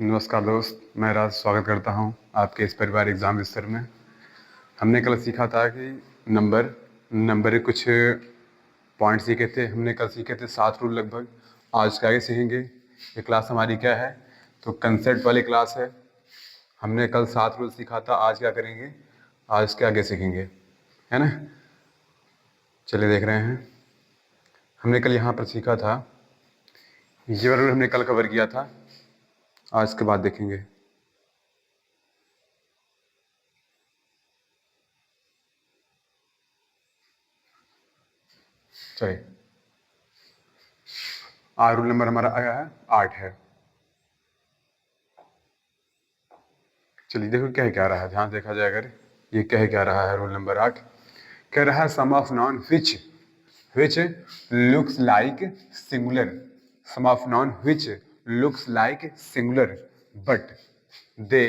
नमस्कार दोस्त, मैं राज स्वागत करता हूं आपके इस परिवार एग्ज़ाम विस्तार में। हमने कल सीखा था कि नंबर नंबर के कुछ पॉइंट सीखे थे। हमने कल सीखे थे 7 रूल लगभग। आज के आगे सीखेंगे। ये क्लास हमारी क्या है, तो कंसेप्ट वाली क्लास है। हमने कल 7 रूल सीखा था, आज क्या करेंगे, आज के आगे सीखेंगे, है ना। चलिए देख रहे हैं। हमने कल यहाँ पर सीखा था, ये वाला रूल हमने कल कवर किया था, आज के बाद देखेंगे। चलिए, आज रूल नंबर हमारा आया है 8 है। चलिए देखो क्या रहा है, ध्यान देखा जाए अगर ये क्या रहा है। रूल नंबर 8 कह रहा है some of noun which looks like singular, some of noun which looks like singular but they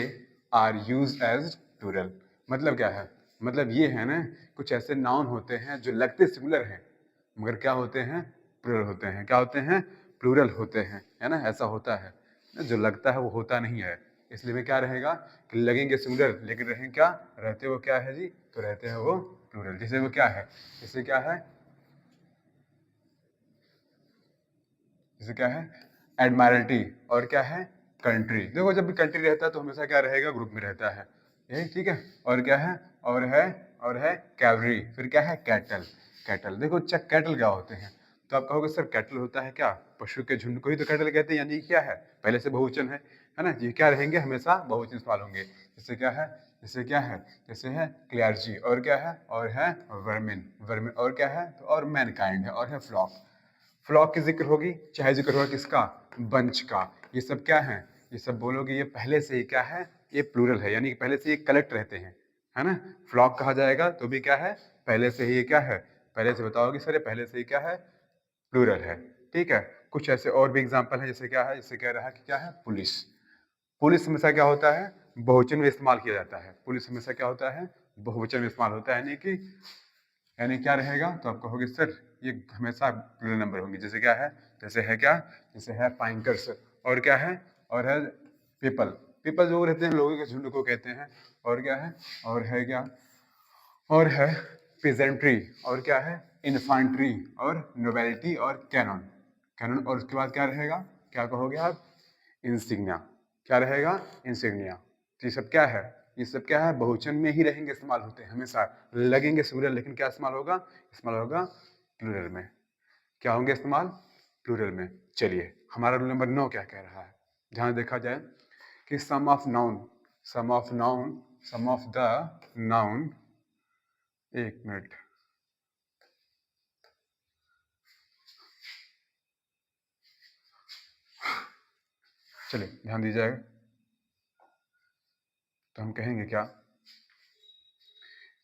are use as plural. मतलब क्या है, मतलब ये है ना, कुछ ऐसे नाउन होते हैं जो लगते सिंगुलर हैं मगर क्या होते हैं, प्लूरल होते हैं। क्या होते हैं, प्लूरल होते हैं, है ना। ऐसा होता है, जो लगता है वो होता नहीं है। इसलिए में क्या रहेगा कि लगेंगे सिंगुलर लेकिन रहेंगे क्या, रहते वो क्या है जी, तो रहते हैं वो प्लूरल। जैसे वो क्या है, जैसे क्या है, जैसे क्या है एडमायरल्टी, और क्या है कंट्री। देखो जब भी कंट्री रहता है तो हमेशा क्या रहेगा, ग्रुप में रहता है, यही ठीक है। और क्या है, और है कैवरी, फिर क्या है कैटल। कैटल देखो, चेक कैटल क्या होते हैं, तो आप कहोगे सर कैटल होता है क्या, पशु के झुंड को ही तो कैटल कहते हैं, यानी क्या है, पहले से बहुवचन है ना। ये क्या रहेंगे, हमेशा बहुवचन इस्तेमाल होंगे। जैसे क्या है, जैसे क्या है, जैसे है क्लियर्जी, और क्या है, और है वर्मिन, वर्मिन, और क्या है, तो और मैनकाइंड है, और है फ्लॉक। फ्लॉक की जिक्र होगी, चाहे जिक्र होगा किसका, बंच का। ये सब क्या है, ये सब बोलोगे ये पहले से ही क्या है, ये प्लूरल है, यानी कि पहले से ये कलेक्ट रहते हैं, है ना। फ्लॉक कहा जाएगा तो भी क्या है, पहले से ही ये क्या है, पहले से बताओगे सर ये पहले से ही क्या है, प्लूरल है, ठीक है। कुछ ऐसे और भी एग्जांपल है, जैसे क्या है, जैसे कह रहा है कि क्या है पुलिस। पुलिस हमेशा क्या होता है, बहुवचन में इस्तेमाल किया जाता है। पुलिस हमेशा क्या होता है, बहुवचन में इस्तेमाल होता है, यानी कि यानी क्या रहेगा, तो आप कहोगे सर ये हमेशा प्लूरल नंबर होंगे। जैसे क्या है, जैसे है क्या, जैसे है पाइंकर्स, और क्या है, और है पीपल। पीपल जो रहते हैं लोगों के झुंड को कहते हैं। और क्या है, और है क्या, और है पेजेंट्री, और क्या है इन्फांट्री, और नोबेलिटी, और कैनन। कैनन, और उसके बाद क्या रहेगा, क्या कहोगे आप, इंसिग्निया। क्या रहेगा, इंसिग्निया। तो ये सब क्या है, ये सब क्या है, बहुवचन में ही रहेंगे, इस्तेमाल होते हैं हमेशा। लगेंगे सिंगुलर लेकिन क्या इस्तेमाल होगा, इस्तेमाल होगा प्लूरल में। क्या होंगे इस्तेमाल, प्लूरल में। चलिए हमारा रूल नंबर 9 क्या कह रहा है, ध्यान देखा जाए कि some of noun, some of noun, some of the noun, एक मिनट, चलिए ध्यान दीजिएगा। तो हम कहेंगे क्या,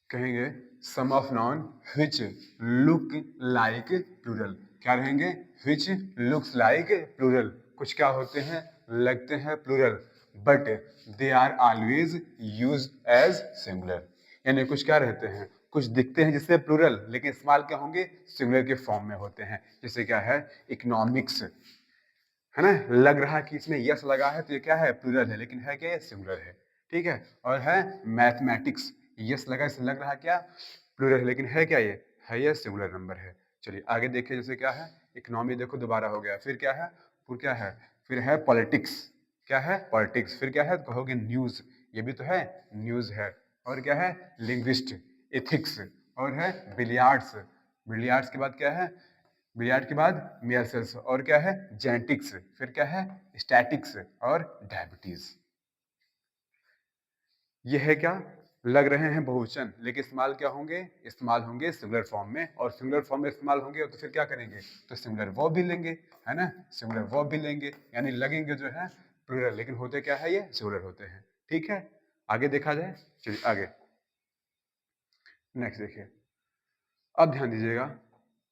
कहेंगे some of noun which look like plural. क्या रहेंगे, विच लुक्स लाइक प्लूरल, कुछ क्या होते हैं, लगते हैं plural, but they are always use as singular. यानी कुछ क्या रहते हैं, कुछ दिखते हैं जिससे प्लूरल, लेकिन इस्तेमाल क्या होंगे, सिंगुलर के फॉर्म में होते हैं। जैसे क्या है, इकोनॉमिक्स, है ना, लग रहा है कि इसमें यस लगा है तो ये क्या है, प्लूरल है, लेकिन है क्या, ये सिंगुलर है, ठीक है। और है मैथमेटिक्स, यस लगा, इससे लग रहा है क्या, प्लूरल है, लेकिन है क्या, ये है, ये सिंगुलर नंबर है। चलिए आगे देखिए, जैसे क्या है इकोनॉमी, देखो दोबारा हो गया, फिर क्या है, फिर क्या है, फिर है पॉलिटिक्स। क्या है, पॉलिटिक्स, फिर क्या है, तो कहोगे न्यूज, ये भी तो है, न्यूज है। और क्या है, लिंग्विस्ट, एथिक्स, और है बिलियार्ड्स। बिलियार्ड्स के बाद क्या है, बिलियर्ड के बाद मेयरसेल्स, और क्या है जेनेटिक्स, फिर क्या है स्टैटिक्स, और डायबिटीज। ये है क्या, लग रहे हैं बहुवचन लेकिन इस्तेमाल क्या होंगे, इस्तेमाल होंगे सिंगुलर फॉर्म में। और सिंगुलर फॉर्म में इस्तेमाल होंगे तो फिर क्या करेंगे, तो सिंगुलर वर्ब भी लेंगे, है ना, सिंगुलर वर्ब भी लेंगे, यानी लगेंगे जो है प्लूरल, लेकिन होते क्या है, ये सिंगुलर होते हैं, ठीक है। आगे देखा जाए, चलिए आगे नेक्स्ट देखिए। अब ध्यान दीजिएगा,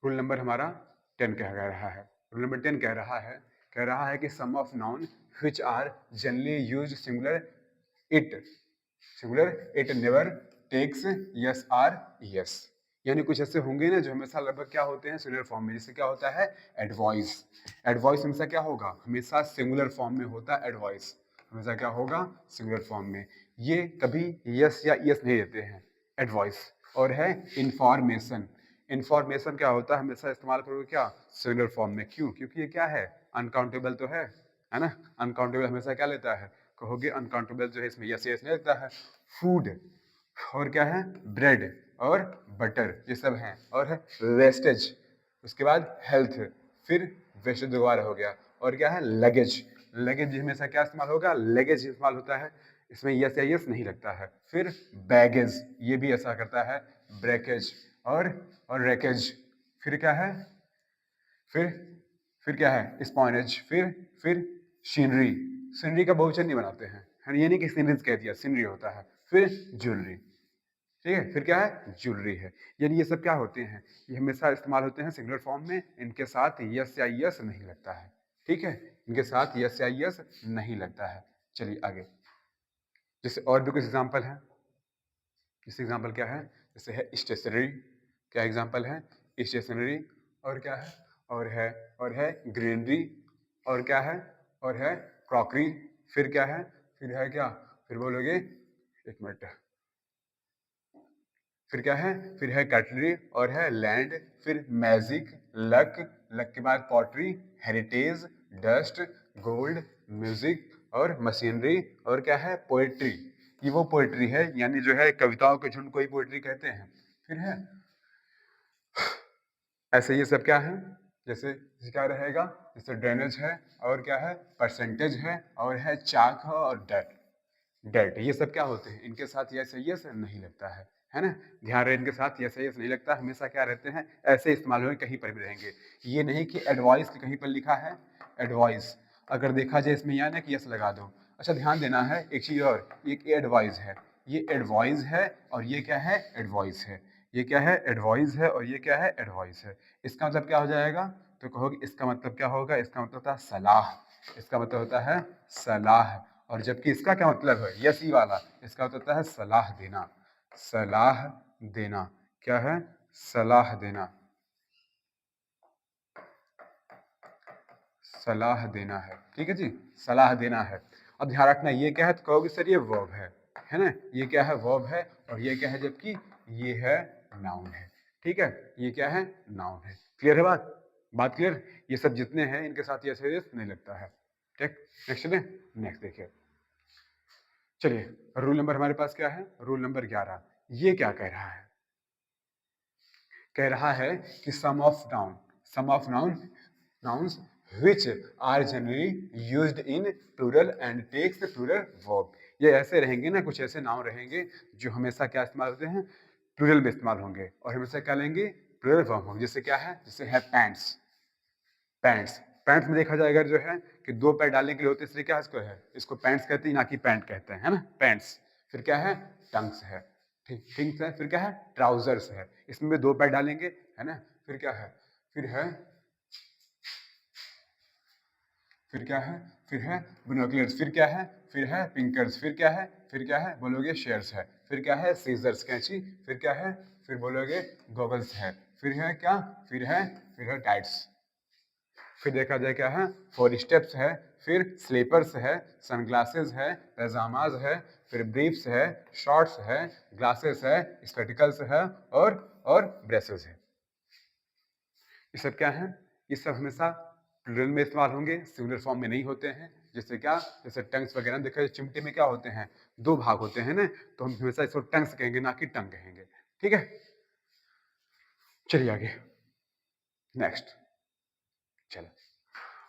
रूल नंबर हमारा 10 कह रहा है, रूल नंबर 10 कह रहा है कि some of noun which are generally use singular, it singular it never takes yes are yes. यानी कुछ ऐसे होंगे ना जो हमेशा लगभग क्या होते हैं, सिंगुलर फॉर्म में। जैसे क्या होता है एडवाइस, एडवाइस हमेशा क्या होगा, हमेशा सिंगुलर फॉर्म में होता है एडवाइस, हमेशा क्या होगा, सिंगुलर फॉर्म में। ये कभी यस या यस नहीं देते हैं, एडवाइस। और है इंफॉर्मेशन। इंफॉर्मेशन क्या होता है, हमेशा इस्तेमाल करोगे क्या, सिंगुलर फॉर्म में। क्यों? क्योंकि ये क्या है, अनकाउंटेबल तो है ना। अनकाउंटेबल हमेशा क्या लेता है, कहोगे अनकाउंटेबल जो है इसमें यस यस नहीं लेता है। फूड, और क्या है, ब्रेड और बटर, ये सब हैं। और है वेस्टेज, उसके बाद हेल्थ, फिर वेस्टेज दोबारा हो गया। और क्या है, लगेज। लगेज हमेशा क्या इस्तेमाल होगा, लगेज इस्तेमाल होता है, इसमें यस या यस नहीं लगता है। फिर बैगेज, ये भी ऐसा करता है, ब्रेकेज और रैकेज। फिर क्या है, फिर फिर क्या है, स्पॉनेज। फिर सीनरी। सीनरी का बहुवचन नहीं बनाते हैं, ये नहीं कि सीनरीज कह दिया, सीनरी होता है। फिर ज्वेलरी, ठीक है। फिर क्या है, ज्वेलरी है। यानी ये सब क्या होते हैं, ये हमेशा इस्तेमाल होते हैं सिंगुलर फॉर्म में, इनके साथ यस या यस नहीं लगता है, ठीक है। इनके साथ यस या यस नहीं लगता है। चलिए आगे, जैसे और भी कुछ एग्जाम्पल है। जैसे एग्जाम्पल क्या है, जैसे है स्टेशनरी। क्या एग्जाम्पल है, स्टेशनरी। और क्या है, और है ग्रीनरी। और क्या है, और है क्रॉकरी। फिर क्या है, फिर है क्या, फिर बोलोगे, एक मिनट, फिर क्या है, फिर है कटलरी। और है लैंड। फिर मैजिक, लक, लक के बाद pottery, heritage, dust, gold, music और मशीनरी। और क्या है, पोएट्री। ये वो पोएट्री है, यानी जो है कविताओं के झुंड को ही पोएट्री कहते हैं। फिर है ऐसे, ये सब क्या है, जैसे क्या रहेगा, जैसे ड्रेनेज है। और क्या है, परसेंटेज है। और है चाक है, और डेट। डेट, ये सब क्या होते हैं, इनके साथ यस यस नहीं लगता है ना। ध्यान रहे, इनके साथ यस यस नहीं लगता, हमेशा क्या रहते हैं, ऐसे इस्तेमाल होंगे, कहीं पर भी रहेंगे। ये नहीं कि एडवाइस कहीं पर लिखा है, एडवाइस अगर देखा जाए इसमें यहाँ ना कि यस लगा दो। अच्छा ध्यान देना है एक चीज और, एक एडवाइस है, ये एडवाइस है, और ये क्या है, एडवाइस है। ये क्या है, एडवाइस है, और ये क्या है, एडवाइस है। इसका मतलब क्या हो जाएगा, तो कहोगे इसका मतलब क्या होगा, इसका मतलब होता है सलाह। इसका मतलब होता है सलाह। और जबकि इसका क्या मतलब है, यस ही वाला, इसका मतलब होता है सलाह देना। सलाह देना, क्या है, सलाह देना। सलाह देना है, ठीक है जी, सलाह देना है। अब ध्यान रखना, ये क्या है, तो कहोगे सर ये वर्ब है ना। ये क्या है, वर्ब है। और ये क्या है, जबकि ये है नाउन है, ठीक है। ये क्या है, नाउन है। क्लियर है बात, बात क्लियर। ये सब जितने हैं इनके साथ ये सीरियस नहीं लगता है, ठीक। नेक्स्ट चले, नेक्स्ट देखिए। चलिए, रूल नंबर हमारे पास क्या है, रूल नंबर 11। ये क्या कह रहा है, कह रहा है कि some of noun, some of nouns which are generally used in plural and takes the plural verb। ये ऐसे रहेंगे ना, कुछ ऐसे नाउन रहेंगे जो हमेशा क्या इस्तेमाल होते हैं, प्लूरल में इस्तेमाल होंगे, और हमेशा क्या लेंगे, प्लूरल वर्ब होंगे। जैसे क्या है, जैसे है पैंट्स। पैंट्स, पैंट्स में देखा जाएगा जो है कि दो पैर डालने के लिए होते हैं, इसलिए क्या इसको है, इसको पैंट्स कहते हैं, ना कि पैंट कहते हैं, है ना, पैंट्स। फिर क्या है, टंग्स है, ठीक, थिंग्स है। फिर क्या है, ट्राउजर्स है, इसमें भी दो पैर डालेंगे, है ना। फिर क्या है, फिर है, फिर क्या है, फिर है बिनोकुलर्स। फिर क्या है, फिर है पिंकर्स। फिर क्या है, फिर क्या है, बोलोगे शेयर्स है। फिर क्या है, सीजर्स, कैंची। फिर क्या है, फिर बोलोगे गॉगल्स है। फिर है क्या, फिर है टाइट्स। फिर देखा जाए क्या है, फोर स्टेप्स है। फिर स्लीपर्स है, सनग्लासेस है, पैजामाज है। फिर ब्रीफ्स है, शॉर्ट्स है, ग्लासेस है, स्पेटिकल्स है, और ब्रेसेस है। ये सब क्या है, ये सब हमेशा प्लूरल में इस्तेमाल होंगे, सिंगुलर फॉर्म में नहीं होते हैं। जैसे क्या, जैसे टंग्स वगैरह देखा जाए, चिमटे में क्या होते हैं, दो भाग होते हैं ना, तो हम हमेशा इसको टंग्स कहेंगे, ना कि टंग कहेंगे, ठीक है। चलिए आगे, नेक्स्ट। चलो,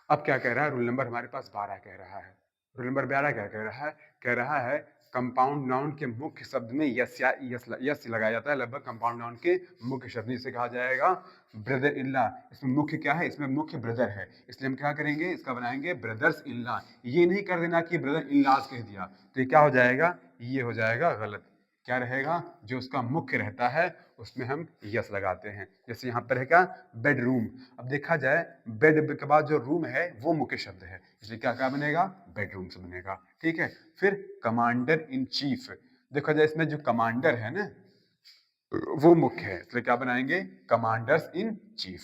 अब क्या कह रहा है, रूल नंबर हमारे पास 12 कह रहा है। रूल नंबर 12 क्या कह रहा है, कह रहा है कंपाउंड नाउन के मुख्य शब्द में यस या यस लगाया जाता है, लगभग कंपाउंड नाउन के मुख्य शब्द, जिसे कहा जाएगा ब्रदर इन लॉ। इसमें मुख्य क्या है, इसमें मुख्य ब्रदर है, इसलिए हम क्या करेंगे, इसका बनाएंगे ब्रदर्स इन लॉ। ये नहीं कर देना कि ब्रदर इन लॉज कह दिया, तो ये क्या हो जाएगा, ये हो जाएगा गलत। क्या रहेगा, जो उसका मुख्य रहता है उसमें हम यस लगाते हैं। जैसे यहाँ पर है क्या, बेडरूम। अब देखा जाए, बेड के बाद जो रूम है वो मुख्य शब्द है, इसलिए क्या क्या बनेगा, बेडरूम से बनेगा, ठीक है। फिर कमांडर इन चीफ, देखा जाए इसमें जो कमांडर है ना वो मुख्य है, इसलिए क्या बनाएंगे, कमांडर्स इन चीफ।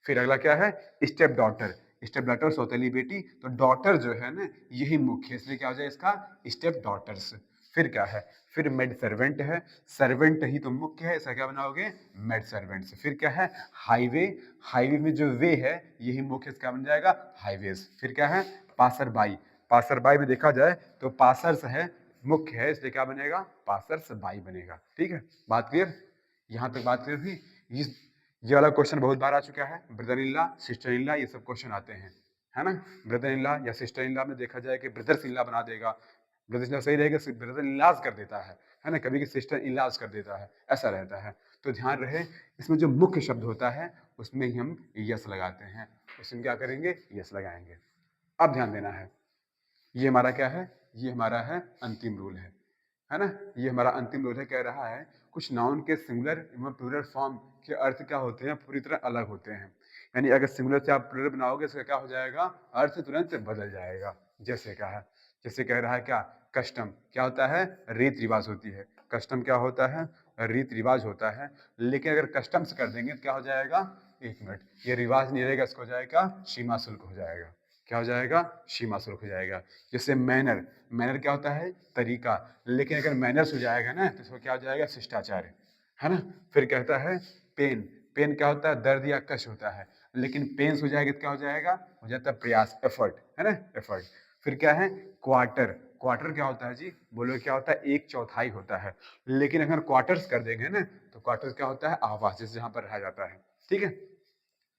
फिर अगला क्या है, स्टेप डॉटर। स्टेप डॉटर सौतेली बेटी, तो डॉटर जो है ना यही मुख्य, इसलिए क्या हो जाए इसका स्टेप डॉटर्स। फिर क्या है, फिर मेड सर्वेंट है, सर्वेंट ही तो मुख्य है, इसका क्या बनाओगे मेड सर्वेंट्स। फिर क्या है हाईवे, हाईवे में जो वे है यही मुख्य, इसका बन जाएगा हाईवेज। फिर क्या है पासर बाई, पासर बाई में देखा जाए तो पासर्स है मुख्य है, इसलिए क्या बनेगा पासर्स बाई बनेगा। ठीक है, बात क्लियर, यहां तक बात क्लियर हुई। ये वाला क्वेश्चन बहुत बार आ चुका है, brother in law sister in law ये सब क्वेश्चन आते हैं, है ना। ब्रदर इन लॉ या सिस्टर इन लॉ में देखा जाए कि ब्रदर्स इन लॉ बना देगा, ब्रदर इन लॉ सही रहेगा, ब्रदर इन लॉज कर देता है ना, कभी कि सिस्टर इन लॉज कर देता है, ऐसा रहता है। तो ध्यान रहे इसमें जो मुख्य शब्द होता है उसमें ही हम यस लगाते हैं, उसमें क्या करेंगे यस लगाएंगे। अब ध्यान देना है, ये हमारा क्या है, ये हमारा है अंतिम रूल है ना, ये हमारा अंतिम रूल है। कह रहा है कुछ नाउन के सिंगुलर एवं प्लूरल फॉर्म के अर्थ क्या होते हैं पूरी तरह अलग होते हैं, यानी अगर सिंगुलर से आप प्लूरल बनाओगे इसका क्या हो जाएगा अर्थ तुरंत बदल जाएगा। जैसे क्या है, जैसे कह रहा है क्या कस्टम क्या होता है रीत रिवाज होती है, कस्टम क्या होता है रीत रिवाज होता है। लेकिन अगर कस्टम्स कर देंगे तो क्या हो जाएगा, एक मिनट, ये रिवाज नहीं रहेगा, इसको हो जाएगा सीमा शुल्क हो जाएगा। क्या हो जाएगा सीमा शुल्क हो जाएगा। जैसे मैनर, मैनर क्या होता है तरीका, लेकिन अगर मैनर्स हो जाएगा ना तो इसको क्या हो जाएगा शिष्टाचार, है ना। फिर कहता है पेन, पेन क्या होता है दर्द या कष्ट होता है, लेकिन पेन्स हो जाएगा तो क्या हो जाएगा हो जाता है प्रयास एफर्ट, है ना एफर्ट। फिर क्या है क्वार्टर, क्वार्टर क्या होता है जी बोलो क्या होता है एक चौथाई होता है, लेकिन अगर क्वार्टर्स कर देंगे ना तो क्वार्टर्स क्या होता है आवास, जैसे जहां पर रहा जाता है। ठीक है,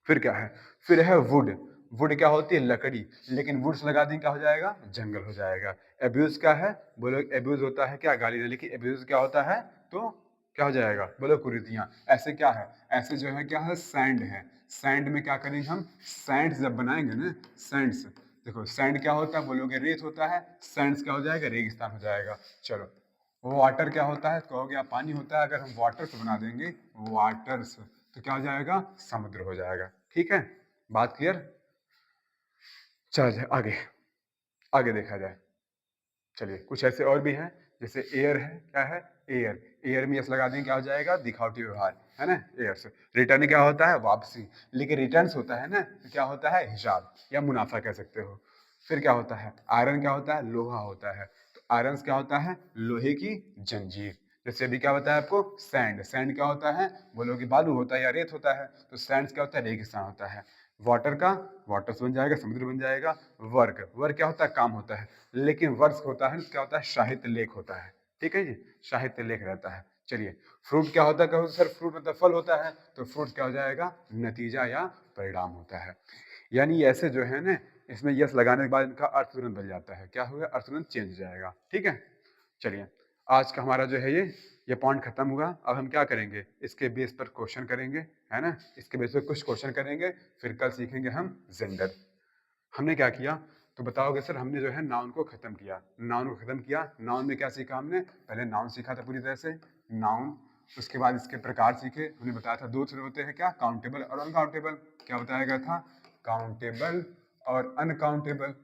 फिर क्या है, फिर है वुड, वुड क्या होती है लकड़ी, लेकिन वुड्स लगा दें क्या हो जाएगा जंगल हो जाएगा। एब्यूज क्या है बोलो, एब्यूज होता है क्या गाली, लेकिन एब्यूज क्या होता है तो क्या हो जाएगा बोलो कुरीतियां। ऐसे क्या है, ऐसे जो है क्या है सैंड है, सैंड में क्या करेंगे हम सैंड जब बनाएंगे ना सैंड्स, देखो सैंड क्या होता है बोलोगे रेत होता है, सैंड्स क्या हो जाएगा रेगिस्तान हो जाएगा। चलो वाटर क्या होता है कहोगे आप पानी होता है, अगर हम वाटर से बना देंगे वाटर्स तो क्या हो जाएगा समुद्र हो जाएगा। ठीक है, बात क्लियर, चल जाए आगे, आगे देखा जाए। चलिए कुछ ऐसे और भी हैं, जैसे एयर है, क्या है एयर, एयर में यस लगा देंगे क्या हो जाएगा दिखावटी व्यवहार, है ना एयर से। रिटर्न क्या होता है वापसी, लेकिन रिटर्न्स होता है ना तो क्या होता है हिसाब या मुनाफा कह सकते हो। फिर क्या होता है आयरन, क्या होता है लोहा होता है, तो आयरन क्या होता है लोहे की जंजीर। जैसे अभी क्या बताया आपको सैंड, सैंड क्या होता है बोलो कि बालू होता है या रेत होता है, तो सैंड क्या होता है रेगिस्तान होता है। वाटर का वाटर्स बन जाएगा समुद्र बन जाएगा। वर्क, वर्क क्या होता है काम होता है, लेकिन वर्ष होता है क्या होता है साहित्य लेख होता है। ठीक है जी, साहित्य लेख रहता है। चलिए फ्रूट क्या होता है कहो सर, फ्रूट मतलब फल होता है, तो फ्रूट क्या हो जाएगा नतीजा या परिणाम होता है। यानी ऐसे जो है ना इसमें यस लगाने के बाद इनका अर्थ तुरंत बदल जाता है, क्या होगा अर्थ तुरंत चेंज हो जाएगा। ठीक है, चलिए आज का हमारा जो है ये पॉइंट खत्म हुआ। अब हम क्या करेंगे इसके बेस पर क्वेश्चन करेंगे, है ना, इसके बेस पर कुछ क्वेश्चन करेंगे, फिर कल सीखेंगे हम जेंडर। हमने क्या किया तो बताओगे सर, हमने जो है नाउन को खत्म किया, नाउन को खत्म किया। नाउन में क्या सीखा हमने, पहले नाउन सीखा था पूरी तरह से नाउन, उसके बाद इसके प्रकार सीखे। हमने बताया था दो तरह होते हैं क्या काउंटेबल और अनकाउंटेबल, क्या बताया गया था काउंटेबल और अनकाउंटेबल।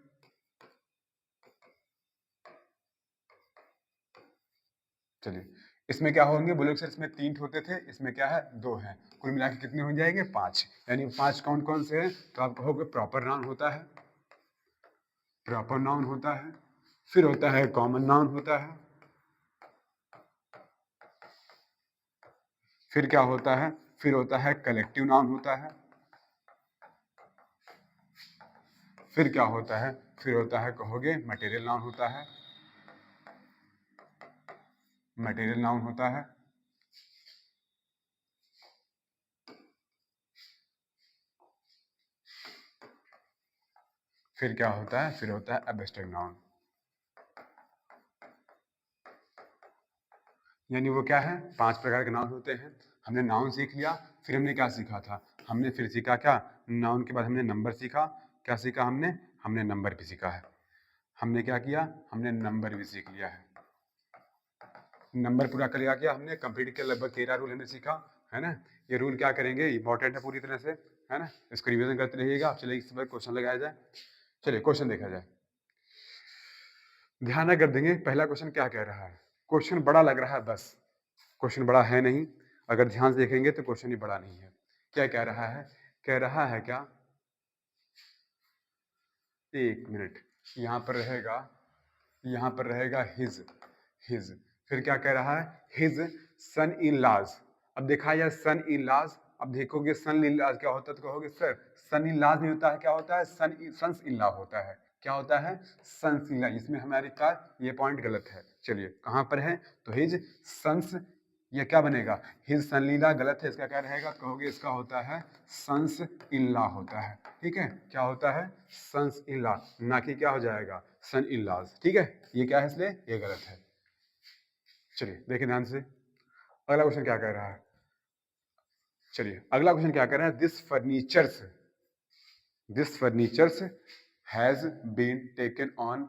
चलिए इसमें क्या होंगे बोले सर, इसमें तीन होते थे, इसमें क्या है दो हैं, कुल मिला के कितने हो जाएंगे पांच। यानी पांच कौन कौन से हैं, तो आप कहोगे प्रॉपर नाउन होता है, प्रॉपर नाउन होता है, फिर होता है कॉमन नाउन होता है, फिर क्या होता है, फिर होता है कलेक्टिव नाउन होता है, फिर क्या होता है, फिर होता है कहोगे मटेरियल नाउन होता है, मटेरियल नाउन होता है, फिर क्या होता है, फिर होता है एब्स्ट्रैक्ट नाउन। यानी वो क्या है पांच प्रकार के नाउन होते हैं। हमने नाउन सीख लिया, फिर हमने क्या सीखा था, हमने फिर सीखा क्या नाउन के बाद हमने नंबर सीखा, क्या सीखा हमने, हमने नंबर भी सीखा है। हमने क्या किया, हमने नंबर भी सीख लिया है, नंबर पूरा कर लिया क्या हमने कंप्लीट किया, लगभग 13 रूल हमने सीखा, है ना। ये रूल क्या करेंगे इंपॉर्टेंट है पूरी तरह से, है ना, इसको रिवीजन करते रहिएगा। आप चलिए इस पर क्वेश्चन लगाया जाए, चलिए क्वेश्चन देखा जाए। ध्यान अगर देंगे पहला क्वेश्चन क्या कह रहा है, क्वेश्चन बड़ा लग रहा है बस, क्वेश्चन बड़ा है नहीं, अगर ध्यान से देखेंगे तो क्वेश्चन ही बड़ा नहीं है। क्या कह रहा है, कह रहा है क्या एक मिनट, यहाँ पर रहेगा, यहाँ पर रहेगा हिज, हिज। फिर क्या कह रहा है, हिज सन इन लॉज। अब देखा जाए सन इन लॉज, अब देखोगे सन इन लॉज क्या होता है, तो कहोगे सर सन इन लॉज नहीं होता है, क्या होता है, सन्स इन लॉ होता है। क्या होता है, सन्स इन लॉ। इसमें हमारी का ये पॉइंट गलत है। चलिए कहां पर है, तो हिज सन्स, ये क्या बनेगा, हिज सन इन लॉ गलत है, इसका क्या रहेगा, कहोगे इसका होता है सन्स इन लॉ होता है। ठीक है, क्या होता है, सन्स इन लॉ, ना कि क्या हो जाएगा, सन इन लॉज। ठीक है, ये क्या है, इसलिए ये गलत है। चलिए देखिए ध्यान से, अगला क्वेश्चन क्या कह रहा है। चलिए अगला क्वेश्चन क्या कह रहा है, this furnitures has been taken on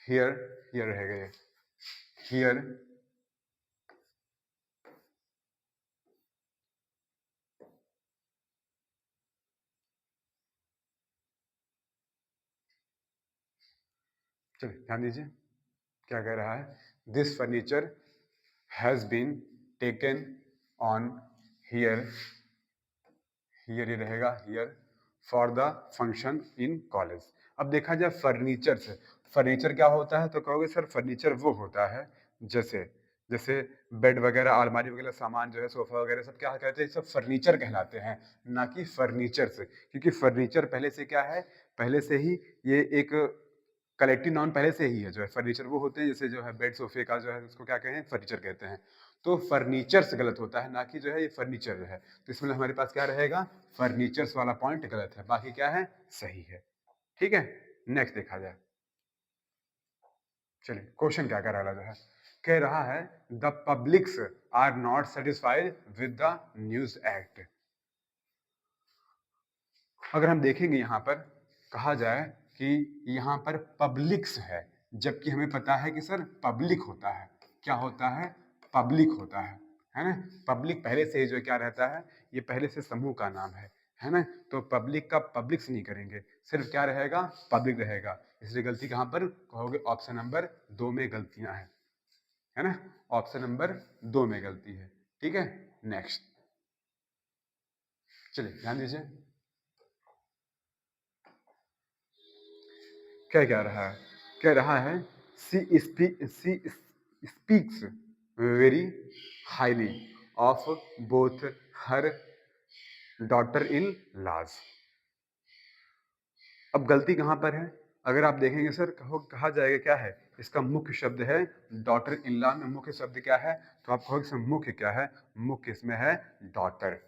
here, here रहेगा ये, हियर चलिए ध्यान दीजिए, क्या कह रहा है, this furniture has been taken on here, here ये रहेगा here, for the function in college. अब देखा जाए फर्नीचर से, फर्नीचर क्या होता है, तो कहोगे सर फर्नीचर वो होता है जैसे, जैसे बेड वगैरह, अलमारी वगैरह सामान जो है, सोफा वगैरह सब क्या कहते हैं, सब फर्नीचर कहलाते हैं, ना कि फर्नीचर से। क्योंकि फर्नीचर पहले से क्या है, पहले से ही ये एक कलेक्टिव नाउन पहले से ही है, जो है फर्नीचर वो होते हैं, जैसे जो है बेड सोफे का जो है उसको क्या कहें, फर्नीचर कहते हैं। तो फर्नीचर्स गलत होता है, ना कि जो है ये फर्नीचर जो है। तो इसमें हमारे पास क्या रहेगा, फर्नीचर्स वाला पॉइंट गलत है, बाकी क्या है, सही है। ठीक है, नेक्स्ट देखा जाए। चलिए क्वेश्चन क्या कह रहा है, कह रहा है the publics are not satisfied with the news act. अगर हम देखेंगे यहाँ पर कहा जाए कि यहाँ पर पब्लिक्स है, जबकि हमें पता है कि सर पब्लिक होता है, क्या होता है, पब्लिक होता है ना। पब्लिक पहले से ही जो क्या रहता है, ये पहले से समूह का नाम है ना। तो पब्लिक का पब्लिक्स नहीं करेंगे, सिर्फ क्या रहेगा, पब्लिक रहेगा। इसलिए गलती कहाँ पर कहोगे, ऑप्शन नंबर 2 में गलतियां हैं, है ना, ऑप्शन नंबर 2 में गलती है। ठीक है, नेक्स्ट चलिए ध्यान दीजिए, क्या कह रहा है, कह रहा है she speaks very highly of both her daughter in laws. अब गलती कहां पर है, अगर आप देखेंगे सर कहा जाएगा क्या है, इसका मुख्य शब्द है डॉटर इन लॉ में मुख्य शब्द क्या है, तो आप कहोगे सर मुख्य क्या है, मुख्य इसमें है डॉटर।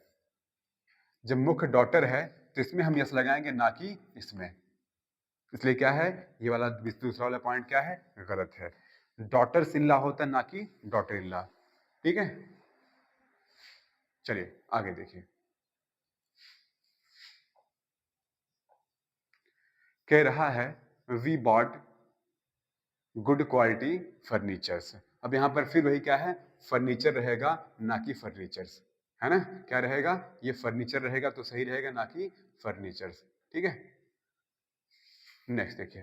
जब मुख्य डॉटर है तो इसमें हम यस लगाएंगे, ना कि इसमें। इसलिए क्या है, ये वाला दूसरा वाला पॉइंट क्या है, गलत है। डॉटर इन लॉ होता है, ना कि डॉटर इन लॉ। ठीक है, चलिए आगे देखिए, कह रहा है we bought good quality furnitures. अब यहां पर फिर वही क्या है, फर्नीचर रहेगा, ना कि फर्नीचर्स, है ना। क्या रहेगा, ये फर्नीचर रहेगा तो सही रहेगा, ना कि फर्नीचर्स। ठीक है, नेक्स्ट देखिए,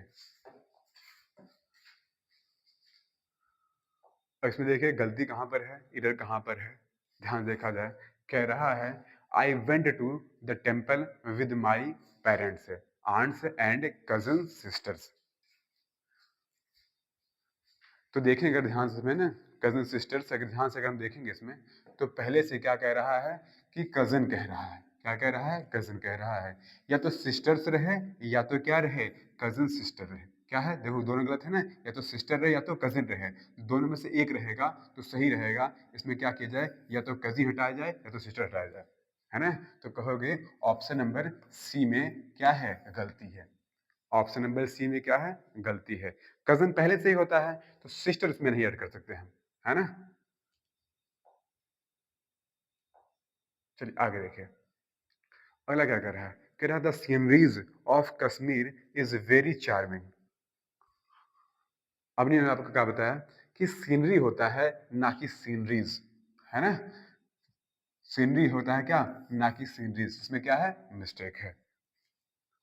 अब इसमें देखिए गलती कहां पर है, इधर कहां पर है, ध्यान देखा जाए। कह रहा है I went to the temple with my parents, aunts and cousin sisters. तो देखें अगर ध्यान से, ना कजन सिस्टर्स, अगर ध्यान से अगर हम देखेंगे इसमें, तो पहले से क्या कह रहा है कि कजन कह रहा है, क्या कह रहा है, कजन कह रहा है। या तो सिस्टर्स रहे, या तो क्या रहे, कजन सिस्टर रहे। क्या है, देखो दोनों गलत है ना, या तो सिस्टर रहे या तो कजिन रहे, दोनों में से एक रहेगा तो सही रहेगा। इसमें क्या किया जाए, या तो कजिन हटाया जाए या तो सिस्टर हटाया जाए, है ना। तो कहोगे ऑप्शन नंबर सी में क्या है, गलती है। ऑप्शन नंबर सी में क्या है, गलती है। कजन पहले से ही होता है तो सिस्टर इसमें नहीं ऐड कर सकते हम, है ना। चलिए आगे देखिए, अगला क्या कर रहा है, कह रहा है the sceneries of Kashmir is very charming. अब नहीं, आपको क्या बताया कि सीनरी होता है, ना कि सीनरीज, है ना। सीनरी होता है क्या, ना कि सीनरीज, इसमें क्या है, मिस्टेक है।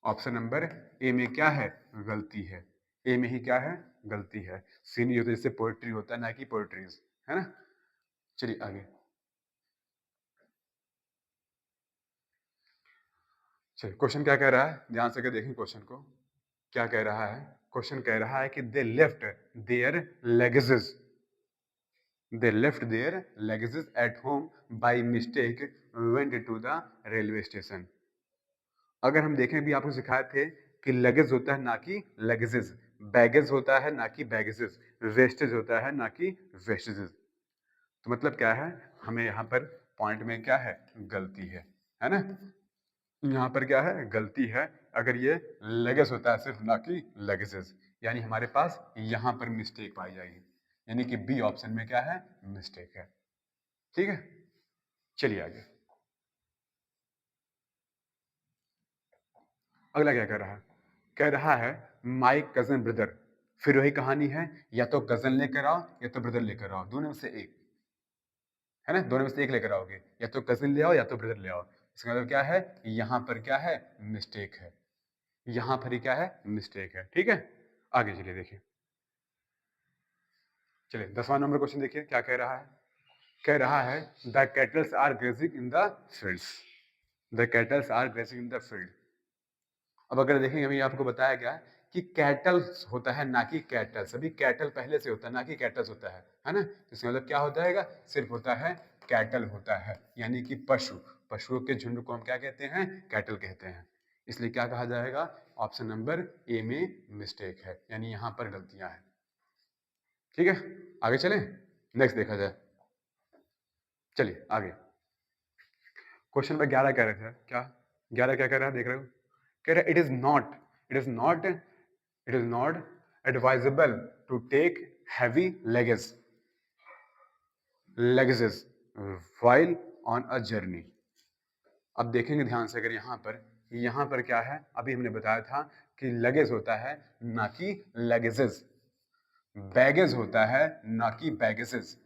ऑप्शन नंबर ए में क्या है, गलती है। ए में ही क्या है, गलती है। सीनरी होता है जैसे पोएट्री होता है, ना कि पोएट्रीज, है ना। चलिए आगे, चलिए क्वेश्चन क्या कह रहा है, ध्यान से देखें क्वेश्चन को। क्या कह रहा है? क्वेश्चन कह रहा है कि they left their luggages, they left their luggages at home by mistake went to the railway station. अगर हम देखें, भी आपको सिखाए थे कि लगेज होता है ना कि लगेजेस, बैगेज होता है ना कि बैगेजेस, वेस्टेज होता है ना कि वेस्टेजेस। तो मतलब क्या है, हमें यहाँ पर पॉइंट में क्या है, गलती है ना? यहाँ पर क्या है, गलती है। अगर ये लगेज होता है सिर्फ, ना कि लगेजेस, यानी हमारे पास यहाँ पर मिस्टेक पाई जाएगी, यानी कि बी ऑप्शन में क्या है, मिस्टेक है। ठीक है, चलिए आगे। अगला क्या कह रहा है? कह रहा है माई कजन ब्रदर। फिर वही कहानी है, या तो कजन लेकर आओ या तो ब्रदर लेकर आओ, दोनों में से एक, है ना? दोनों में से एक लेकर आओगे, या तो कजिन ले आओ या तो ब्रदर ले आओ। इसका मतलब क्या है, यहाँ पर क्या है, मिस्टेक है। यहाँ पर ही क्या है, मिस्टेक है। ठीक है, आगे चलिए देखिए। चलिए 10वां नंबर क्वेश्चन देखिए क्या कह रहा है। कह रहा है the cattles are grazing in the fields, the cattles are grazing in the field. अब अगर देखेंगे, अभी आपको बताया गया कि कैटल्स होता है ना कि कैटल्स। अभी कैटल पहले से होता है ना कि कैटल्स होता है ना? तो इसका मतलब क्या होता है, सिर्फ होता है कैटल होता है, यानी कि पशु, पशुओं के झुंड को हम क्या कहते हैं, कैटल कहते हैं। इसलिए क्या कहा जाएगा, ऑप्शन नंबर ए में मिस्टेक है, यानी यहाँ पर गलतियां हैं। ठीक है, आगे चलें, नेक्स्ट देखा जाए। चलिए आगे। क्वेश्चन नंबर 11 कह रहे थे क्या, 11 क्या कह रहा है, देख रहे हो? कह रहा है it is not, it is not, it is not advisable to take heavy luggages while on a journey. अब देखेंगे ध्यान से, अगर यहाँ पर क्या है, अभी हमने बताया था कि लगेज होता है ना कि लगेजेस, बैगेज होता है ना कि बैगेजेस,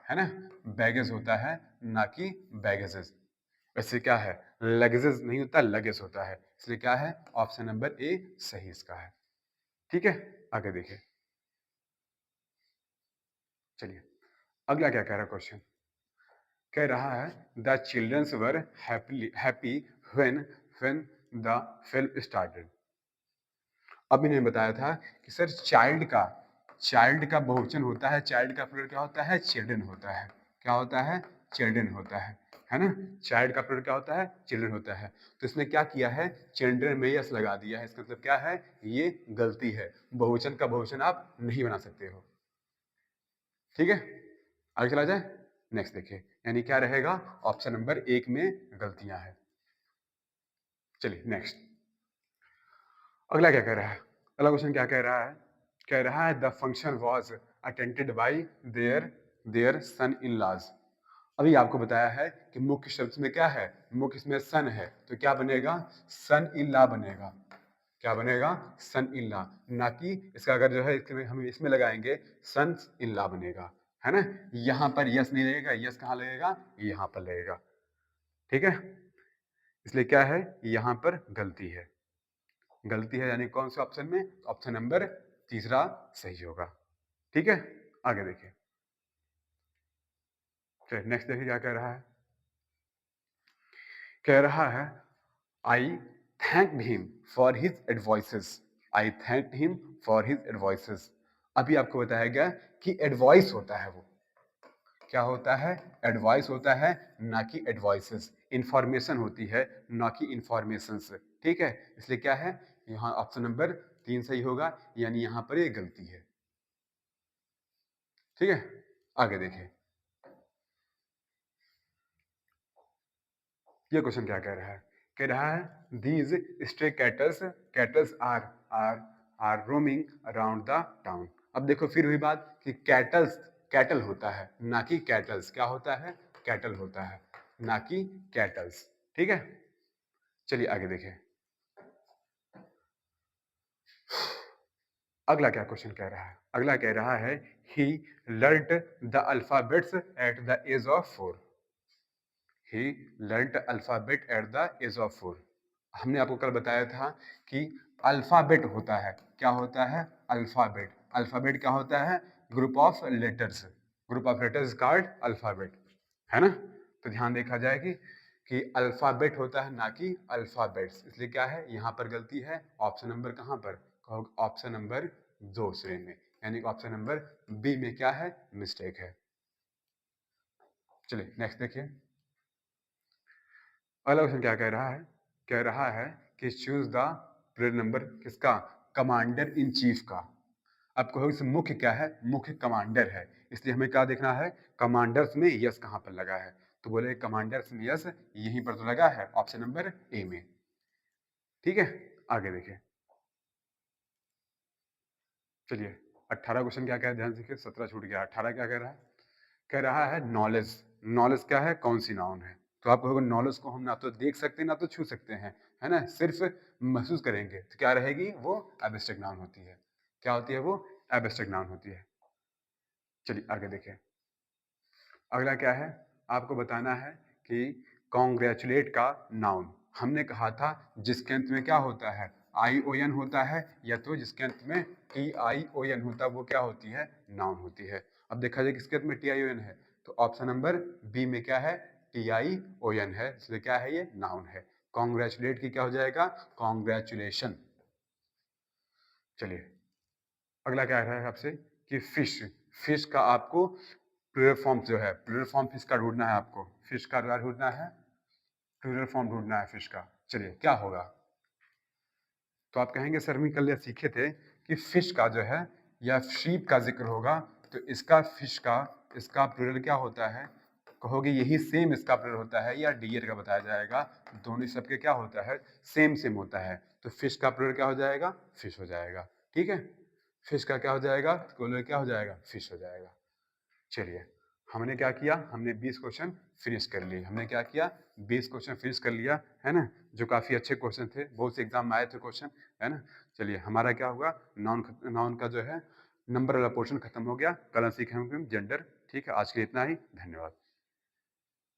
है ना? बैगेज होता है ना कि बैगेजेस। वैसे क्या है, लगेजेस नहीं होता, लगेज होता है। इसलिए क्या है, ऑप्शन नंबर ए सही इसका है। ठीक है, आगे देखिए। चलिए अगला क्या कह रहा है क्वेश्चन। कह रहा है the childrens were happy when when the film started. अभी मैंने बताया था कि सर चाइल्ड का बहुवचन होता है, चाइल्ड का प्लूरल क्या होता है, चिल्ड्रन होता है। क्या होता है, चिल्ड्रन होता है ना? चाइल्ड का प्लूरल क्या होता है, चिल्ड्रन होता है। तो इसने क्या किया है, चिल्ड्रन में यस लगा दिया है। इसका मतलब क्या है, ये गलती है, बहुवचन का बहुवचन आप नहीं बना सकते हो। ठीक है, आगे चला जाए, नेक्स्ट देखिए, यानी क्या रहेगा, ऑप्शन नंबर एक में गलतियां हैं। चलिए नेक्स्ट, अगला क्या कह रहा है। अगला क्वेश्चन क्या कह रहा है, कह रहा है the function was attended by their their son in laws. अभी आपको बताया है कि मुख्य शब्द में क्या है, मुख्य इसमें सन है, तो क्या बनेगा, सन इन लॉ बनेगा। क्या बनेगा, सन इन लॉ, ना कि इसका अगर जो है हम इसमें लगाएंगे सन इन लॉ बनेगा, है ना? यहाँ पर यस नहीं लगेगा, यस कहाँ लगेगा, यहाँ पर लगेगा। ठीक है, इसलिए क्या है, यहाँ पर गलती है, गलती है, यानी कौन से ऑप्शन में, ऑप्शन नंबर तीसरा सही होगा। ठीक है, आगे देखिए। चलिए नेक्स्ट देखिए क्या कह रहा है। कह रहा है आई thank him for his advices, I thank him for his advices. अभी आपको बताया गया कि एडवाइस होता है, वो क्या होता है, एडवाइस होता है ना कि एडवाइसेस। इंफॉर्मेशन होती है ना कि इंफॉर्मेशंस। ठीक है, इसलिए क्या है, यहाँ ऑप्शन नंबर 3 सही होगा, यानी यहाँ पर ये गलती है। ठीक है, आगे देखिए। ये क्वेश्चन क्या कह रहा है, कह रहा है these stray cattles, cattles are are are roaming around the town. अब देखो फिर वही बात कि कैटल्स, कैटल होता है ना कि कैटल्स, क्या होता है, कैटल होता है ना कि कैटल्स। ठीक है, चलिए आगे देखें। अगला क्या क्वेश्चन कह रहा है, अगला कह रहा है he learnt the alphabets at the age of 4। He learned alphabet at the age of 4। हमने आपको कल बताया था कि अल्फाबेट होता है, क्या होता है, अल्फाबेट। अल्फाबेट क्या होता है, group of letters, group of letters card alphabet, है ना? तो ध्यान देखा जाएगी कि अल्फाबेट होता है ना कि अल्फाबेट्स। इसलिए क्या है, यहाँ पर गलती है, ऑप्शन नंबर कहाँ पर, कहोगे ऑप्शन नंबर 2 श्रेणी में, यानी कि ऑप्शन नंबर बी में क्या है, मिस्टेक है। चलिए नेक्स्ट देखिए। अगला क्वेश्चन क्या कह रहा है? कह रहा है कि चूज द पीरियड नंबर किसका, कमांडर इन चीफ का। अब कहोगे इसमें मुख्य क्या है, मुख्य कमांडर है, इसलिए हमें क्या देखना है, कमांडर्स में यस कहाँ पर लगा है, तो बोले कमांडर्स में यस यहीं पर तो लगा है, ऑप्शन नंबर ए में। ठीक है, आगे देखिए। चलिए 18 क्वेश्चन क्या कह रहा है, ध्यान से देखिए, 17 छूट गया, 18 क्या कह रहा है? कह रहा है नॉलेज। नॉलेज क्या है, कौन सी नाउन है? तो आप कहोगे नॉलेज को हम ना तो देख सकते हैं ना तो छू सकते हैं, है ना, सिर्फ महसूस करेंगे तो क्या रहेगी, वो एब्स्ट्रैक्ट नाउन होती है। क्या होती है वो, एब्स्ट्रैक्ट नाउन होती है। चलिए आगे देखें। अगला क्या है, आपको बताना है कि कॉन्ग्रेचुलेट का नाउन। हमने कहा था जिसके अंत में क्या होता है, आई ओ एन होता है, या तो जिसके अंत में टी आई ओ एन होता है वो क्या होती है, नाउन होती है। अब देखा जाए किसके अंत में टी आई ओ एन है, तो ऑप्शन नंबर बी में क्या है, टी आई ओ एन है, इसलिए क्या है, ये नाउन है। कॉन्ग्रेचुलेट की क्या हो जाएगा, कॉन्ग्रेचुलेशन। चलिए अगला क्या है आपसे कि फिश। फिश का आपको प्लूरल फॉर्म जो है, प्लूरल फॉर्म फिश का ढूंढना है आपको, फिश का क्या ढूंढना है, प्लूरल फॉर्म ढूंढना है फिश का। चलिए क्या होगा, तो आप कहेंगे सर हम कल ये सीखे थे कि फिश का जो है या शीप का जिक्र होगा, तो इसका फिश का, इसका प्लूरल क्या होता है, कहोगे यही सेम इसका प्लूरल होता है या डियर का बताया जाएगा, दोनों सबके क्या होता है, सेम सेम होता है, तो फिश का प्लूरल क्या हो जाएगा, फिश हो जाएगा। ठीक है, फिश का क्या हो जाएगा, प्लूरल क्या हो जाएगा, फिश हो जाएगा। चलिए हमने क्या किया, हमने 20 क्वेश्चन फिनिश कर लिए। हमने क्या किया, 20 क्वेश्चन फिनिश कर लिया, है ना, जो काफ़ी अच्छे क्वेश्चन थे, बहुत से एग्जाम में आए थे क्वेश्चन, है ना। चलिए हमारा क्या हुआ, नाउन नाउन का जो है नंबर वाला पोर्शन खत्म हो गया। कल सीखेंगे जेंडर। ठीक है, आज के लिए इतना ही, धन्यवाद।